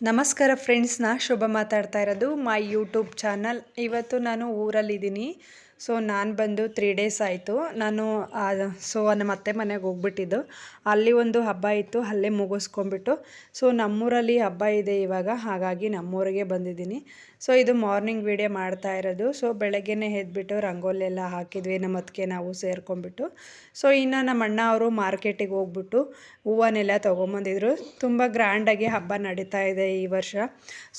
ನಮಸ್ಕಾರ ಫ್ರೆಂಡ್ಸ್, ಶುಭ ಮಾತಾಡ್ತಾ ಇರೋದು ಮೈ ಯೂಟ್ಯೂಬ್ ಚಾನಲ್. ಇವತ್ತು ನಾನು ಊರಲ್ಲಿದ್ದೀನಿ. ಸೊ ನಾನು ಬಂದು 3 ಡೇಸ್ ಆಯಿತು. ನಾನು ನಮ್ಮ ಅತ್ತೆ ಮನೆಗೆ ಹೋಗ್ಬಿಟ್ಟಿದ್ದು. ಅಲ್ಲಿ ಒಂದು ಹಬ್ಬ ಇತ್ತು, ಅಲ್ಲೇ ಮುಗಿಸ್ಕೊಂಬಿಟ್ಟು ಸೊ ನಮ್ಮೂರಲ್ಲಿ ಹಬ್ಬ ಇದೆ ಇವಾಗ, ಹಾಗಾಗಿ ನಮ್ಮೂರಿಗೆ ಬಂದಿದ್ದೀನಿ. ಸೊ ಇದು ಮಾರ್ನಿಂಗ್ ವೀಡಿಯೋ ಮಾಡ್ತಾ ಇರೋದು. ಸೊ ಬೆಳಗ್ಗೆನೇ ಎದ್ಬಿಟ್ಟು ರಂಗೋಲಿ ಎಲ್ಲ ಹಾಕಿದ್ವಿ, ನಮ್ಮ ಅತ್ತಿಗೆ ನಾವು ಸೇರ್ಕೊಂಡ್ಬಿಟ್ಟು. ಸೊ ಇನ್ನು ನಮ್ಮ ಅಣ್ಣ ಅವರು ಮಾರ್ಕೆಟಿಗೆ ಹೋಗ್ಬಿಟ್ಟು ಹೂವನ್ನೆಲ್ಲ ತೊಗೊಂಬಂದಿದ್ರು. ತುಂಬ ಗ್ರ್ಯಾಂಡಾಗಿ ಹಬ್ಬ ನಡೀತಾ ಇದೆ ಈ ವರ್ಷ.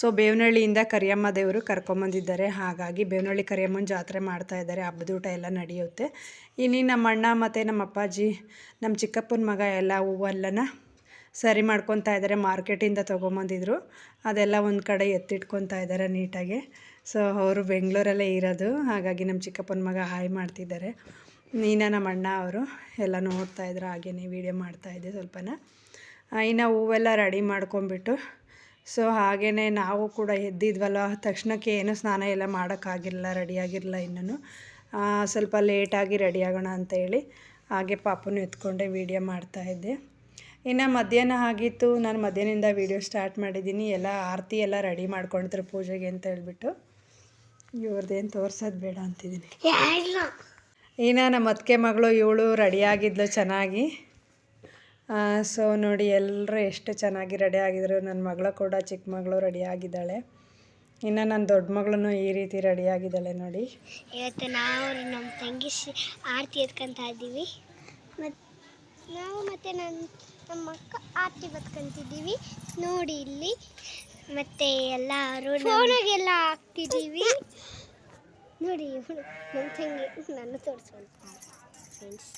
ಸೊ ಬೇವನಹಳ್ಳಿಯಿಂದ ಕರಿಯಮ್ಮ ದೇವರು ಕರ್ಕೊಂಬಂದಿದ್ದಾರೆ, ಹಾಗಾಗಿ ಬೇವನಹಳ್ಳಿ ಕರಿಯಮ್ಮನ ಜಾತ್ರೆ ಮಾಡ್ತಾ ಇದ್ದಾರೆ. ಹಬ್ಬದೂಟ ಎಲ್ಲ ನಡೆಯುತ್ತೆ. ಇನ್ನು ನಮ್ಮ ಅಣ್ಣ ಮತ್ತು ನಮ್ಮ ಅಪ್ಪಾಜಿ, ನಮ್ಮ ಚಿಕ್ಕಪ್ಪನ ಮಗ ಎಲ್ಲ ಹೂವೆಲ್ಲನ ಸರಿ ಮಾಡ್ಕೊತಾ ಇದ್ದಾರೆ. ಮಾರ್ಕೆಟಿಂದ ತೊಗೊಂಬಂದಿದ್ರು, ಅದೆಲ್ಲ ಒಂದು ಕಡೆ ಎತ್ತಿಟ್ಕೊತಾ ಇದ್ದಾರೆ ನೀಟಾಗಿ. ಸೊ ಅವರು ಬೆಂಗಳೂರಲ್ಲೇ ಇರೋದು, ಹಾಗಾಗಿ ನಮ್ಮ ಚಿಕ್ಕಪ್ಪನ ಮಗ ಹಾಯ್ ಮಾಡ್ತಿದ್ದಾರೆ. ಇನ್ನು ನಮ್ಮ ಅಣ್ಣ ಅವರು ಎಲ್ಲ ನೋಡ್ತಾಯಿದ್ರು, ಹಾಗೆಯೇ ವೀಡಿಯೋ ಮಾಡ್ತಾಯಿದ್ದೆ ಸ್ವಲ್ಪನ. ಇನ್ನು ಹೂವೆಲ್ಲ ರೆಡಿ ಮಾಡ್ಕೊಂಬಿಟ್ಟು ಸೊ ಹಾಗೆಯೇ ನಾವು ಕೂಡ ಎದ್ದಿದ್ವಲ್ಲ, ತಕ್ಷಣಕ್ಕೆ ಏನು ಸ್ನಾನ ಎಲ್ಲ ಮಾಡೋಕ್ಕಾಗಿರಲಿಲ್ಲ, ರೆಡಿಯಾಗಿರಲಿಲ್ಲ. ಇನ್ನೂ ಸ್ವಲ್ಪ ಲೇಟಾಗಿ ರೆಡಿ ಆಗೋಣ ಅಂತೇಳಿ ಹಾಗೆ ಪಾಪನ್ನು ಎತ್ಕೊಂಡೆ ವೀಡಿಯೋ ಮಾಡ್ತಾಯಿದ್ದೆ. ಇನ್ನು ಮಧ್ಯಾಹ್ನ ಆಗಿತ್ತು, ನಾನು ಮಧ್ಯಾಹ್ನದಿಂದ ವೀಡಿಯೋ ಸ್ಟಾರ್ಟ್ ಮಾಡಿದ್ದೀನಿ. ಎಲ್ಲ ಆರತಿ ಎಲ್ಲ ರೆಡಿ ಮಾಡ್ಕೊಂಡಿದ್ರು ಪೂಜೆಗೆ ಅಂತ ಹೇಳ್ಬಿಟ್ಟು. ಇವ್ರದ್ದೇನು ತೋರ್ಸೋದು ಬೇಡ ಅಂತಿದ್ದೀನಿ. ಇನ್ನು ನಮ್ಮ ಅತ್ತಿಗೆ ಮಗಳು ಇವಳು ರೆಡಿಯಾಗಿದ್ಲು ಚೆನ್ನಾಗಿ. ಸೊ ನೋಡಿ ಎಲ್ಲರೂ ಎಷ್ಟು ಚೆನ್ನಾಗಿ ರೆಡಿ ಆಗಿದ್ರು. ನನ್ನ ಮಗಳು ಕೂಡ, ಚಿಕ್ಕ ಮಗಳು ರೆಡಿಯಾಗಿದ್ದಾಳೆ. ಇನ್ನು ನನ್ನ ದೊಡ್ಡ ಮಗಳೂ ಈ ರೀತಿ ರೆಡಿಯಾಗಿದ್ದಾಳೆ ನೋಡಿ. ಇವತ್ತು ನಾವು ನಮ್ಮ ತಂಗಿ ಆರತಿ ಎತ್ಕೊತಾ ಇದ್ದೀವಿ. ನಾವು ಮತ್ತು ನಮ್ಮ ಅಕ್ಕ ಆರತಿ ಬತ್ಕೊತಿದ್ದೀವಿ ನೋಡಿ ಇಲ್ಲಿ. ಮತ್ತು ಎಲ್ಲರೂ ಫೋನಾಗೆಲ್ಲ ಹಾಕ್ತಿದ್ದೀವಿ ನೋಡಿ. ನಮ್ಮ ತಂಗಿ ನನ್ನ ತೋರಿಸ್ಕೊಳ್ತಾರೆ ಫ್ರೆಂಡ್ಸ್.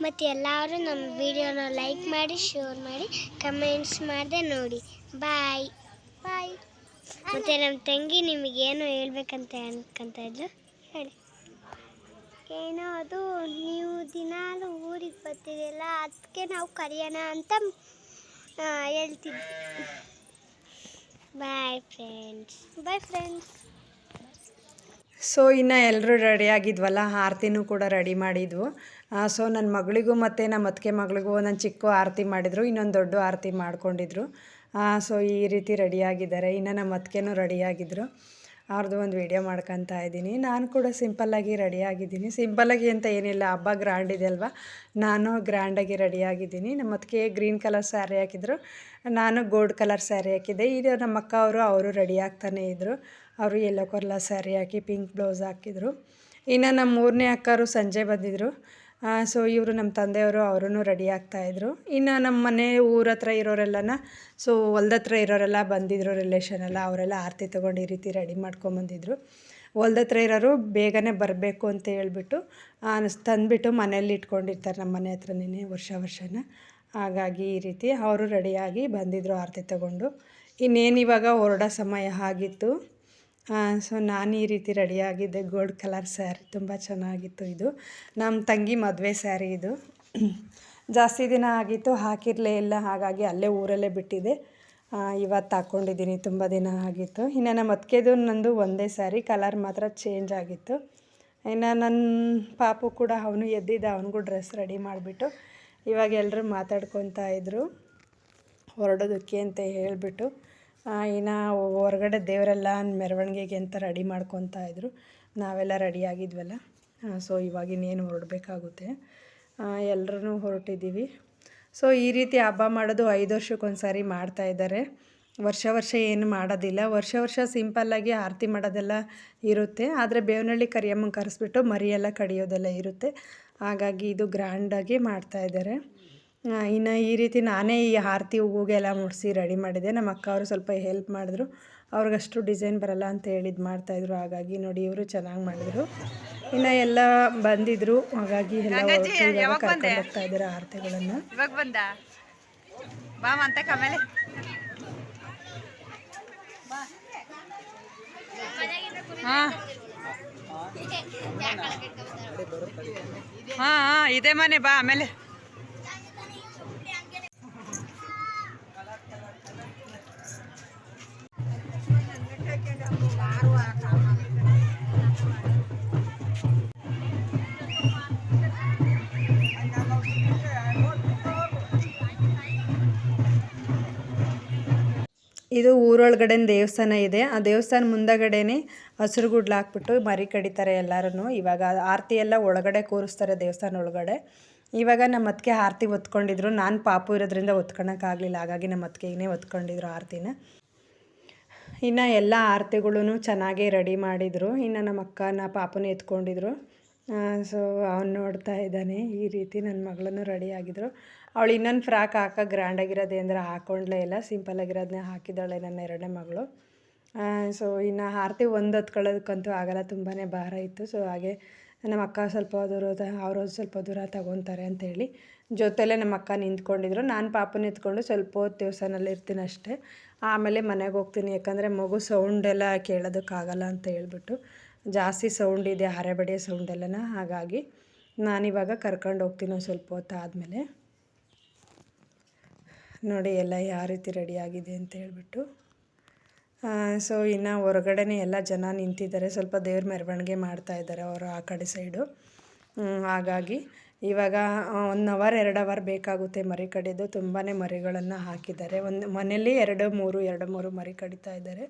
ಮತ್ತು ಎಲ್ಲರೂ ನಮ್ಮ ವಿಡಿಯೋನ ಲೈಕ್ ಮಾಡಿ, ಶೇರ್ ಮಾಡಿ, ಕಮೆಂಟ್ಸ್ ಮಾಡಿದೆ ನೋಡಿ. ಬಾಯ್ ಬಾಯ್. ಮತ್ತು ನಮ್ಮ ತಂಗಿ ನಿಮಗೇನೋ ಹೇಳ್ಬೇಕಂತ ಅನ್ಕೊತಾ ಇದ್ರು, ಹೇಳಿ. ಏನೋ ಅದು, ನೀವು ದಿನಾಲು ಊರಿಗೆ ಬರ್ತಿರಲ್ಲ, ಅದಕ್ಕೆ ನಾವು ಕರೆಯೋಣ ಅಂತ ಹೇಳ್ತಿದ್ವಿ. Bye friends, bye friends. So ಇನ್ನು ಎಲ್ಲರೂ ರೆಡಿಯಾಗಿದ್ವಲ್ಲ, ಆರತಿನೂ ಕೂಡ ರೆಡಿ ಮಾಡಿದ್ವು. ಸೊ ನನ್ನ ಮಗಳಿಗೂ ಮತ್ತು ನಮ್ಮ ಅತ್ತಿಗೆ ಮಗಳಿಗೂ ನನ್ನ ಚಿಕ್ಕ ಆರತಿ ಮಾಡಿದರು, ಇನ್ನೊಂದು ದೊಡ್ಡ ಆರತಿ ಮಾಡ್ಕೊಂಡಿದ್ರು. ಸೊ ಈ ರೀತಿ ರೆಡಿಯಾಗಿದ್ದಾರೆ. ಇನ್ನು ನಮ್ಮ ಅತ್ತಿಗೆನೂ ರೆಡಿಯಾಗಿದ್ದರು, ಅವ್ರದ್ದು ಒಂದು ವೀಡಿಯೋ ಮಾಡ್ಕೊತಾ ಇದ್ದೀನಿ. ನಾನು ಕೂಡ ಸಿಂಪಲ್ಲಾಗಿ ರೆಡಿಯಾಗಿದ್ದೀನಿ. ಸಿಂಪಲ್ಲಾಗಿ ಅಂತ ಏನಿಲ್ಲ, ಹಬ್ಬ ಗ್ರ್ಯಾಂಡ್ ಇದೆ ಅಲ್ವಾ, ನಾನು ಗ್ರ್ಯಾಂಡಾಗಿ ರೆಡಿಯಾಗಿದ್ದೀನಿ. ನಮ್ಮ ಅತ್ತಿಗೆ ಗ್ರೀನ್ ಕಲರ್ ಸ್ಯಾರಿ ಹಾಕಿದ್ರು, ನಾನು ಗೋಲ್ಡ್ ಕಲರ್ ಸ್ಯಾರಿ ಹಾಕಿದ್ದೆ. ಈಗ ನಮ್ಮ ಅಕ್ಕ ಅವರು ರೆಡಿ ಆಗ್ತಾನೇ ಇದ್ದರು. ಅವರು ಯೆಲ್ಲೋ ಕಲರ್ ಸ್ಯಾರಿ ಹಾಕಿ ಪಿಂಕ್ ಬ್ಲೌಸ್ ಹಾಕಿದ್ರು. ಇನ್ನು ನಮ್ಮ 3ನೇ ಅಕ್ಕರು ಸಂಜೆ ಬಂದಿದ್ದರು. ಸೊ ಇವರು ನಮ್ಮ ತಂದೆಯವರು, ಅವರೂ ರೆಡಿ ಆಗ್ತಾಯಿದ್ರು. ಇನ್ನು ನಮ್ಮ ಮನೆ ಊರ ಹತ್ರ ಇರೋರೆಲ್ಲನ, ಸೊ ಹೊಲ್ದ ಹತ್ರ ಇರೋರೆಲ್ಲ ಬಂದಿದ್ದರು, ರಿಲೇಷನ್ ಎಲ್ಲ. ಅವರೆಲ್ಲ ಆರತಿ ತೊಗೊಂಡು ಈ ರೀತಿ ರೆಡಿ ಮಾಡ್ಕೊಂಬಂದಿದ್ರು. ಹೊಲ್ದ ಹತ್ರ ಇರೋರು ಬೇಗನೆ ಬರಬೇಕು ಅಂತ ಹೇಳ್ಬಿಟ್ಟು ತಂದುಬಿಟ್ಟು ಮನೇಲಿ ಇಟ್ಕೊಂಡಿರ್ತಾರೆ, ನಮ್ಮ ಮನೆ ಹತ್ರನೇ ವರ್ಷನ. ಹಾಗಾಗಿ ಈ ರೀತಿ ಅವರು ರೆಡಿಯಾಗಿ ಬಂದಿದ್ದರು ಆರತಿ ತಗೊಂಡು. ಇನ್ನೇನು ಇವಾಗ ಹೊರಡೋ ಸಮಯ ಆಗಿತ್ತು. ಸೊ ನಾನು ಈ ರೀತಿ ರೆಡಿಯಾಗಿದ್ದೆ. ಗೋಲ್ಡ್ ಕಲರ್ ಸ್ಯಾರಿ ತುಂಬ ಚೆನ್ನಾಗಿತ್ತು. ಇದು ನಮ್ಮ ತಂಗಿ ಮದುವೆ ಸ್ಯಾರಿ. ಇದು ಜಾಸ್ತಿ ದಿನ ಆಗಿತ್ತು, ಹಾಕಿರಲೇ ಇಲ್ಲ, ಹಾಗಾಗಿ ಅಲ್ಲೇ ಊರಲ್ಲೇ ಬಿಟ್ಟಿದ್ದೆ. ಇವತ್ತು ಹಾಕ್ಕೊಂಡಿದ್ದೀನಿ, ತುಂಬ ದಿನ ಆಗಿತ್ತು. ಇನ್ನು ನಮ್ಮ ಅತ್ತಿಗೆದು ನಂದು ಒಂದೇ ಸ್ಯಾರಿ, ಕಲರ್ ಮಾತ್ರ ಚೇಂಜ್ ಆಗಿತ್ತು. ಇನ್ನು ನನ್ನ ಪಾಪು ಕೂಡ, ಅವನು ಎದ್ದಿದ್ದ, ಅವನಿಗೂ ಡ್ರೆಸ್ ರೆಡಿ ಮಾಡಿಬಿಟ್ಟು ಇವಾಗ ಎಲ್ಲರೂ ಮಾತಾಡ್ಕೊತಾ ಇದ್ದರು ಹೊರಡೋದಕ್ಕೆ ಅಂತ ಹೇಳಿಬಿಟ್ಟು. ಇನ್ನು ಹೊರಗಡೆ ದೇವರೆಲ್ಲ ಮೆರವಣಿಗೆಗೆ ಅಂತ ರೆಡಿ ಮಾಡ್ಕೊತಾ ಇದ್ರು. ನಾವೆಲ್ಲ ರೆಡಿಯಾಗಿದ್ವಲ್ಲ. ಸೊ ಇವಾಗ ಇನ್ನೇನು ಹೊರಡಬೇಕಾಗುತ್ತೆ. ಎಲ್ಲರೂ ಹೊರಟಿದ್ದೀವಿ. ಸೊ ಈ ರೀತಿ ಹಬ್ಬ ಮಾಡೋದು 5 ವರ್ಷಕ್ಕೊಂದು ಸಾರಿ ಮಾಡ್ತಾಯಿದ್ದಾರೆ. ವರ್ಷ ಏನು ಮಾಡೋದಿಲ್ಲ. ವರ್ಷ ಸಿಂಪಲ್ಲಾಗಿ ಆರತಿ ಮಾಡೋದೆಲ್ಲ ಇರುತ್ತೆ. ಆದರೆ ಬೇವನಹಳ್ಳಿ ಕರಿಯಮ್ಮನ ಕರೆಸ್ಬಿಟ್ಟು ಮರಿಯೆಲ್ಲ ಕಡಿಯೋದೆಲ್ಲ ಇರುತ್ತೆ. ಹಾಗಾಗಿ ಇದು ಗ್ರ್ಯಾಂಡಾಗಿ ಮಾಡ್ತಾಯಿದ್ದಾರೆ. ಇನ್ನು ಈ ರೀತಿ ನಾನೇ ಈ ಆರತಿ ಹೂಗೆಲ್ಲ ಮುಡಿಸಿ ರೆಡಿ ಮಾಡಿದ್ದೆ. ನಮ್ಮ ಅಕ್ಕ ಅವರು ಸ್ವಲ್ಪ ಹೆಲ್ಪ್ ಮಾಡಿದ್ರು, ಅವ್ರಿಗಷ್ಟು ಡಿಸೈನ್ ಬರಲ್ಲ ಅಂತ ಹೇಳಿದ್ದು ಮಾಡ್ತಾಯಿದ್ರು. ಹಾಗಾಗಿ ನೋಡಿ ಇವರು ಚೆನ್ನಾಗಿ ಮಾಡಿದ್ರು. ಇನ್ನು ಎಲ್ಲ ಬಂದಿದ್ರು, ಹಾಗಾಗಿ ಎಲ್ಲ ಕರ್ಕೊಂಡು ಹೋಗ್ತಾ ಇದ್ದಾರೆ ಆರತಿಗಳನ್ನು. ಇವಾಗ ಬಂದ ಬಾ ಅಂತ ಕಮೇಲೆ. ಹಾಂ ಇದೇ ಮನೆ, ಬಾ ಆಮೇಲೆ. ಇದು ಊರೊಳಗಡೆ ದೇವಸ್ಥಾನ ಇದೆ. ಆ ದೇವಸ್ಥಾನ ಮುಂದಗಡೆನೆ ಹಸಿರು ಗುಡ್ಲು ಹಾಕ್ಬಿಟ್ಟು ಮರಿ ಕಡಿತಾರೆ ಎಲ್ಲರೂ. ಇವಾಗ ಆರತಿ ಎಲ್ಲ ಒಳಗಡೆ ಕೂರಿಸ್ತಾರೆ ದೇವಸ್ಥಾನ ಒಳಗಡೆ. ಇವಾಗ ನಮ್ಮ ಅತ್ತಿಗೆ ಆರತಿ ಹೊತ್ಕೊಂಡಿದ್ರು. ನಾನು ಪಾಪು ಇರೋದ್ರಿಂದ ಹೊತ್ಕೊಳಕ್ಕಾಗಲಿಲ್ಲ, ಹಾಗಾಗಿ ನಮ್ಮ ಅತ್ತಿಗೆನೇ ಹೊತ್ಕೊಂಡಿದ್ರು ಆರತಿನ. ಇನ್ನು ಎಲ್ಲ ಆರತಿಗಳೂ ಚೆನ್ನಾಗಿ ರೆಡಿ ಮಾಡಿದರು. ಇನ್ನು ನಮ್ಮ ಅಕ್ಕನ ಪಾಪನ ಎತ್ಕೊಂಡಿದ್ರು. ಸೊ ಅವ್ನು ನೋಡ್ತಾ ಇದ್ದಾನೆ. ಈ ರೀತಿ ನನ್ನ ಮಗಳೂ ರೆಡಿ ಆಗಿದ್ರು. ಅವಳು ಇನ್ನೊಂದು ಫ್ರಾಕ್ ಗ್ರ್ಯಾಂಡಾಗಿರೋದೇ ಅಂದರೆ ಹಾಕ್ಕೊಂಡ್ಲೇ ಇಲ್ಲ, ಸಿಂಪಲ್ಲಾಗಿರೋದನ್ನೇ ಹಾಕಿದ್ದಾಳೆ ನನ್ನ ಎರಡನೇ ಮಗಳು. ಸೊ ಇನ್ನು ಆರತಿ ಒಂದು ಹೊತ್ಕೊಳ್ಳೋದಕ್ಕಂತೂ ಆಗಲ್ಲ, ತುಂಬಾ ಭಾರ ಇತ್ತು. ಸೊ ಹಾಗೆ ನಮ್ಮ ಅಕ್ಕ ಸ್ವಲ್ಪ ದೂರ ಅವರು ಸ್ವಲ್ಪ ದೂರ ತಗೊತಾರೆ ಅಂತೇಳಿ ಜೊತೆಲೇ ನಮ್ಮ ಅಕ್ಕ ನಿಂತ್ಕೊಂಡಿದ್ರು. ನಾನು ಪಾಪನ ಎತ್ಕೊಂಡು ಸ್ವಲ್ಪ ಹೊತ್ತು ದೇವಸ್ಥಾನಲ್ಲಿ ಇರ್ತೀನಿ ಅಷ್ಟೇ, ಆಮೇಲೆ ಮನೆಗೆ ಹೋಗ್ತೀನಿ. ಯಾಕಂದರೆ ಮಗು ಸೌಂಡೆಲ್ಲ ಕೇಳೋದಕ್ಕಾಗಲ್ಲ ಅಂತ ಹೇಳ್ಬಿಟ್ಟು, ಜಾಸ್ತಿ ಸೌಂಡ್ ಇದೆ, ಹರೆಬಡಿಯೋ ಸೌಂಡೆಲ್ಲನ. ಹಾಗಾಗಿ ನಾನಿವಾಗ ಕರ್ಕೊಂಡು ಹೋಗ್ತೀನಿ ಒಂದು ಸ್ವಲ್ಪ ಹೊತ್ತು ಆದಮೇಲೆ. ನೋಡಿ ಎಲ್ಲ ಯಾವ ರೀತಿ ರೆಡಿಯಾಗಿದೆ ಅಂತ ಹೇಳ್ಬಿಟ್ಟು. ಸೊ ಇನ್ನು ಹೊರಗಡೆನೇ ಎಲ್ಲ ಜನ ನಿಂತಿದ್ದಾರೆ. ಸ್ವಲ್ಪ ದೇವ್ರ ಮೆರವಣಿಗೆ ಮಾಡ್ತಾಯಿದ್ದಾರೆ ಅವರು ಆ ಕಡೆ ಸೈಡು. ಹಾಗಾಗಿ ಇವಾಗ 1 ಅವರ್ 2 ಅವರ್ ಬೇಕಾಗುತ್ತೆ ಮರಿ ಕಡಿಯೋದು. ತುಂಬಾ ಮರಿಗಳನ್ನು ಹಾಕಿದ್ದಾರೆ. ಒಂದು ಮನೇಲಿ 2-3 ಮರಿ ಕಡಿತಾ ಇದ್ದಾರೆ.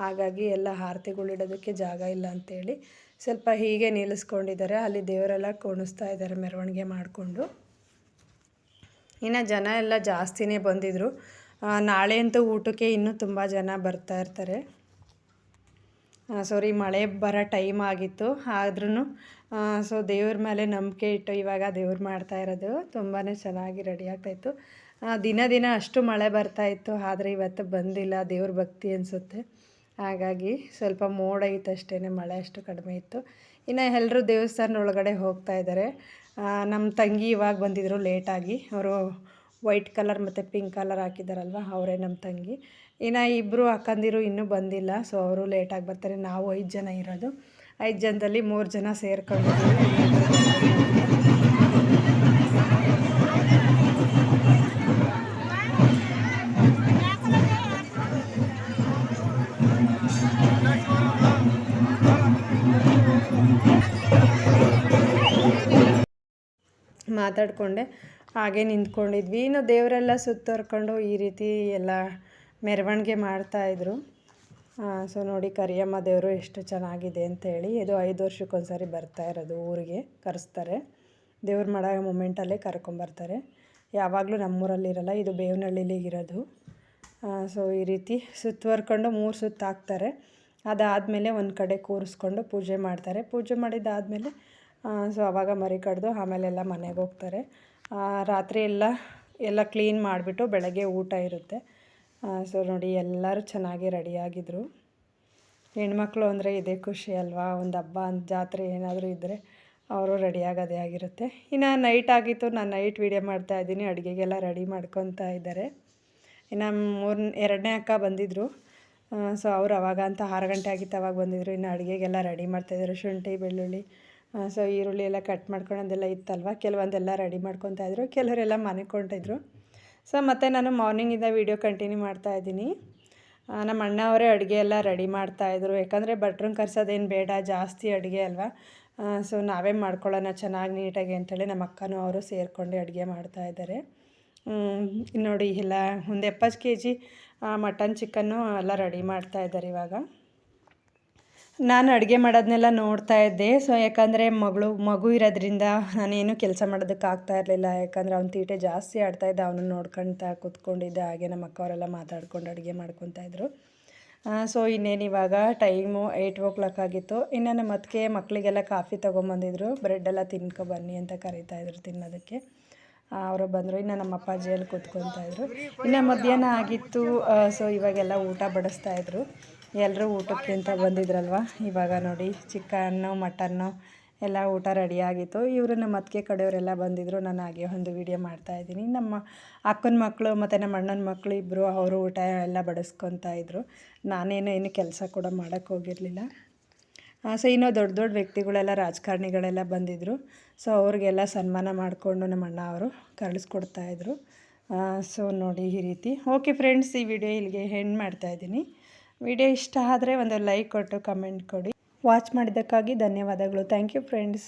ಹಾಗಾಗಿ ಎಲ್ಲ ಆರತಿಗಳಿಡೋದಕ್ಕೆ ಜಾಗ ಇಲ್ಲ ಅಂಥೇಳಿ ಸ್ವಲ್ಪ ಹೀಗೆ ನಿಲ್ಲಿಸ್ಕೊಂಡಿದ್ದಾರೆ. ಅಲ್ಲಿ ದೇವರೆಲ್ಲ ಕುಣಿಸ್ತಾ ಇದ್ದಾರೆ ಮೆರವಣಿಗೆ ಮಾಡಿಕೊಂಡು. ಇನ್ನು ಜನ ಎಲ್ಲ ಜಾಸ್ತಿನೇ ಬಂದಿದ್ದರು. ನಾಳೆ ಅಂತೂ ಊಟಕ್ಕೆ ಇನ್ನೂ ತುಂಬ ಜನ ಬರ್ತಾ ಇರ್ತಾರೆ. ಸಾರಿ, ಮಳೆ ಬರೋ ಟೈಮ್ ಆಗಿತ್ತು. ಆದ್ರೂ ಸೊ ದೇವ್ರ ಮೇಲೆ ನಂಬಿಕೆ ಇಟ್ಟು ಇವಾಗ ದೇವ್ರು ಮಾಡ್ತಾ ಇರೋದು. ತುಂಬಾ ಚೆನ್ನಾಗಿ ರೆಡಿ ಆಗ್ತಾಯಿತ್ತು. ದಿನ ಅಷ್ಟು ಮಳೆ ಬರ್ತಾಯಿತ್ತು, ಆದರೆ ಇವತ್ತು ಬಂದಿಲ್ಲ. ದೇವ್ರ ಭಕ್ತಿ ಅನಿಸುತ್ತೆ. ಹಾಗಾಗಿ ಸ್ವಲ್ಪ ಮೋಡ ಇತ್ತು ಅಷ್ಟೇ, ಮಳೆ ಅಷ್ಟು ಕಡಿಮೆ ಇತ್ತು. ಇನ್ನು ಎಲ್ಲರೂ ದೇವಸ್ಥಾನ ಒಳಗಡೆ ಹೋಗ್ತಾ ಇದ್ದಾರೆ. ನಮ್ಮ ತಂಗಿ ಇವಾಗ ಬಂದಿದ್ದರು ಲೇಟಾಗಿ. ಅವರು ವೈಟ್ ಕಲರ್ ಮತ್ತು ಪಿಂಕ್ ಕಲರ್ ಹಾಕಿದ್ದಾರಲ್ವ, ಅವರೇ ನಮ್ಮ ತಂಗಿ. ಇನ್ನು ಇಬ್ಬರು ಅಕ್ಕಂದಿರು ಇನ್ನೂ ಬಂದಿಲ್ಲ. ಸೊ ಅವರು ಲೇಟಾಗಿ ಬರ್ತಾರೆ. ನಾವು 5 ಜನ ಇರೋದು. 5 ಜನದಲ್ಲಿ 3 ಜನ ಸೇರ್ಕೊಂಡಿದ್ದೀವಿ. ಮಾತಾಡಿಕೊಂಡೆ ಹಾಗೆ ನಿಂತ್ಕೊಂಡಿದ್ವಿ. ಇನ್ನು ದೇವರೆಲ್ಲ ಸುತ್ತರ್ಕೊಂಡು ಈ ರೀತಿ ಎಲ್ಲ ಮೆರವಣಿಗೆ ಮಾಡ್ತಾಯಿದ್ರು. ಸೊ ನೋಡಿ ಕರಿಯಮ್ಮ ದೇವರು ಎಷ್ಟು ಚೆನ್ನಾಗಿದೆ ಅಂತೇಳಿ. ಇದು 5 ವರ್ಷಕ್ಕೊಂದು ಸಾರಿ ಬರ್ತಾ ಇರೋದು, ಊರಿಗೆ ಕರೆಸ್ತಾರೆ. ದೇವ್ರು ಮಾಡೋ ಮೂಮೆಂಟಲ್ಲೇ ಕರ್ಕೊಂಬರ್ತಾರೆ. ಯಾವಾಗಲೂ ನಮ್ಮೂರಲ್ಲಿರಲ್ಲ, ಇದು ಬೇವನಹಳ್ಳಿಲಿ ಇರೋದು. ಸೊ ಈ ರೀತಿ ಸುತ್ತುವರ್ಕೊಂಡು 3 ಸುತ್ತು ಹಾಕ್ತಾರೆ. ಅದಾದಮೇಲೆ ಒಂದು ಕಡೆ ಕೂರಿಸ್ಕೊಂಡು ಪೂಜೆ ಮಾಡ್ತಾರೆ. ಪೂಜೆ ಮಾಡಿದ್ದಾದಮೇಲೆ ಸೊ ಆವಾಗ ಮರಿ ಕಡ್ದು ಆಮೇಲೆಲ್ಲ ಮನೆಗೆ ಹೋಗ್ತಾರೆ. ರಾತ್ರಿ ಎಲ್ಲ ಕ್ಲೀನ್ ಮಾಡಿಬಿಟ್ಟು ಬೆಳಗ್ಗೆ ಊಟ ಇರುತ್ತೆ. ಸೊ ನೋಡಿ ಎಲ್ಲರೂ ಚೆನ್ನಾಗಿ ರೆಡಿಯಾಗಿದ್ದರು. ಹೆಣ್ಮಕ್ಳು ಅಂದರೆ ಇದೇ ಖುಷಿ ಅಲ್ವಾ. ಒಂದು ಹಬ್ಬ ಜಾತ್ರೆ ಏನಾದರೂ ಇದ್ದರೆ ಅವರು ರೆಡಿಯಾಗೋದೇ ಆಗಿರುತ್ತೆ. ಇನ್ನು ನೈಟ್ ಆಗಿತ್ತು, ನಾನು ನೈಟ್ ವೀಡಿಯೋ ಮಾಡ್ತಾಯಿದ್ದೀನಿ. ಅಡುಗೆಗೆಲ್ಲ ರೆಡಿ ಮಾಡ್ಕೊತಾ ಇದ್ದಾರೆ. ಇನ್ನು 2ನೇ ಅಕ್ಕ ಬಂದಿದ್ದರು. ಸೊ ಅವ್ರು ಅವಾಗ ಅಂತ 6 ಗಂಟೆ ಆಗಿತ್ತು, ಅವಾಗ ಬಂದಿದ್ದರು. ಇನ್ನು ಅಡುಗೆಗೆಲ್ಲ ರೆಡಿ ಮಾಡ್ತಾಯಿದ್ರು. ಶುಂಠಿ ಬೆಳ್ಳುಳ್ಳಿ ಸೊ ಈರುಳ್ಳಿ ಎಲ್ಲ ಕಟ್ ಮಾಡ್ಕೊಳ್ಳೋದೆಲ್ಲ ಇತ್ತಲ್ವ, ಕೆಲವೊಂದೆಲ್ಲ ರೆಡಿ ಮಾಡ್ಕೊತಾಯಿದ್ರು. ಕೆಲವರೆಲ್ಲ ಮನೆಗೆ ಹೊಂಟಿದ್ರು. ಸೊ ಮತ್ತು ನಾನು ಮಾರ್ನಿಂಗಿಂದ ವೀಡಿಯೋ ಕಂಟಿನ್ಯೂ ಮಾಡ್ತಾಯಿದ್ದೀನಿ. ನಮ್ಮ ಅಣ್ಣ ಅವರೇ ಅಡುಗೆ ಎಲ್ಲ ರೆಡಿ ಮಾಡ್ತಾಯಿದ್ರು. ಯಾಕಂದರೆ ಭಟ್ರನ್ನ ಕರ್ಸೋದೇನು ಬೇಡ, ಜಾಸ್ತಿ ಅಡುಗೆ ಅಲ್ವಾ. ಸೊ ನಾವೇ ಮಾಡ್ಕೊಳ್ಳೋಣ ಚೆನ್ನಾಗಿ ನೀಟಾಗಿ ಅಂತೇಳಿ ನಮ್ಮ ಅಕ್ಕನೂ ಅವರು ಸೇರಿಕೊಂಡು ಅಡುಗೆ ಮಾಡ್ತಾಯಿದ್ದಾರೆ. ನೋಡಿ ಎಲ್ಲ ಒಂದು 70 kg ಮಟನ್ ಚಿಕನ್ನು ಎಲ್ಲ ರೆಡಿ ಮಾಡ್ತಾಯಿದ್ದಾರೆ ಇವಾಗ. ನಾನು ಅಡುಗೆ ಮಾಡೋದನ್ನೆಲ್ಲ ನೋಡ್ತಾ ಇದ್ದೆ. ಸೊ ಯಾಕಂದರೆ ಮಗು ಇರೋದ್ರಿಂದ ನಾನೇನು ಕೆಲಸ ಮಾಡೋದಕ್ಕಾಗ್ತಾ ಇರಲಿಲ್ಲ. ಯಾಕಂದರೆ ಅವ್ನು ತೀಟೆ ಜಾಸ್ತಿ ಆಡ್ತಾಯಿದ್ದ, ಅವನು ನೋಡ್ಕೊಳ್ತಾ ಕೂತ್ಕೊಂಡಿದ್ದೆ. ಹಾಗೆ ನಮ್ಮ ಅಕ್ಕವರೆಲ್ಲ ಮಾತಾಡ್ಕೊಂಡು ಅಡುಗೆ ಮಾಡ್ಕೊತಾಯಿದ್ರು. ಸೊ ಇನ್ನೇನು ಇವಾಗ ಟೈಮು 8 o'clock ಆಗಿತ್ತು. ಇನ್ನು ನಮ್ಮ ಅತ್ತಿಗೆ ಮಕ್ಕಳಿಗೆಲ್ಲ ಕಾಫಿ ತೊಗೊಂಬಂದಿದ್ರು. ಬ್ರೆಡ್ಡೆಲ್ಲ ಬನ್ನಿ ಅಂತ ಕರೀತಾಯಿದ್ರು ತಿನ್ನೋದಕ್ಕೆ. ಅವರು ಬಂದರು. ಇನ್ನು ನಮ್ಮ ಅಪ್ಪಾಜಿಯಲ್ಲಿ ಕೂತ್ಕೊತಾಯಿದ್ರು. ಇನ್ನು ಮಧ್ಯಾಹ್ನ ಆಗಿತ್ತು. ಸೊ ಇವಾಗೆಲ್ಲ ಊಟ ಬಡಿಸ್ತಾಯಿದ್ರು. ಎಲ್ಲರೂ ಊಟಕ್ಕೆ ಅಂತ ಬಂದಿದ್ರಲ್ವ. ಇವಾಗ ನೋಡಿ ಚಿಕನ್ನು ಮಟನ್ನು ಎಲ್ಲ ಊಟ ರೆಡಿಯಾಗಿತ್ತು. ಇವರು ನಮ್ಮ ಅತ್ತಿಗೆ ಕಡೆಯವರೆಲ್ಲ ಬಂದಿದ್ದರು. ನಾನು ಹಾಗೆ ಒಂದು ವೀಡಿಯೋ ಮಾಡ್ತಾಯಿದ್ದೀನಿ. ನಮ್ಮ ಅಕ್ಕನ ಮಕ್ಕಳು ಮತ್ತು ನಮ್ಮ ಅಣ್ಣನ ಮಕ್ಕಳು ಇಬ್ಬರು ಅವರು ಊಟ ಎಲ್ಲ ಬಡಿಸ್ಕೊತಾಯಿದ್ರು. ನಾನೇನು ಕೆಲಸ ಕೂಡ ಮಾಡೋಕ್ಕೆ ಹೋಗಿರಲಿಲ್ಲ. ಸೊ ಇನ್ನೂ ದೊಡ್ಡ ವ್ಯಕ್ತಿಗಳೆಲ್ಲ ರಾಜಕಾರಣಿಗಳೆಲ್ಲ ಬಂದಿದ್ದರು. ಸೊ ಅವ್ರಿಗೆಲ್ಲ ಸನ್ಮಾನ ಮಾಡಿಕೊಂಡು ನಮ್ಮ ಅಣ್ಣ ಅವರು ಕಳಿಸ್ಕೊಡ್ತಾಯಿದ್ರು. ಸೊ ನೋಡಿ ಈ ರೀತಿ. ಓಕೆ ಫ್ರೆಂಡ್ಸ್, ಈ ವಿಡಿಯೋ ಇಲ್ಲಿಗೆ ಎಂಡ್ ಮಾಡ್ತಾಯಿದ್ದೀನಿ. ವಿಡಿಯೋ ಇಷ್ಟ ಆದರೆ ಒಂದು ಲೈಕ್ ಕೊಟ್ಟು ಕಮೆಂಟ್ ಕೊಡಿ. ವಾಚ್ ಮಾಡಿದ್ದಕ್ಕಾಗಿ ಧನ್ಯವಾದಗಳು. Thank you friends.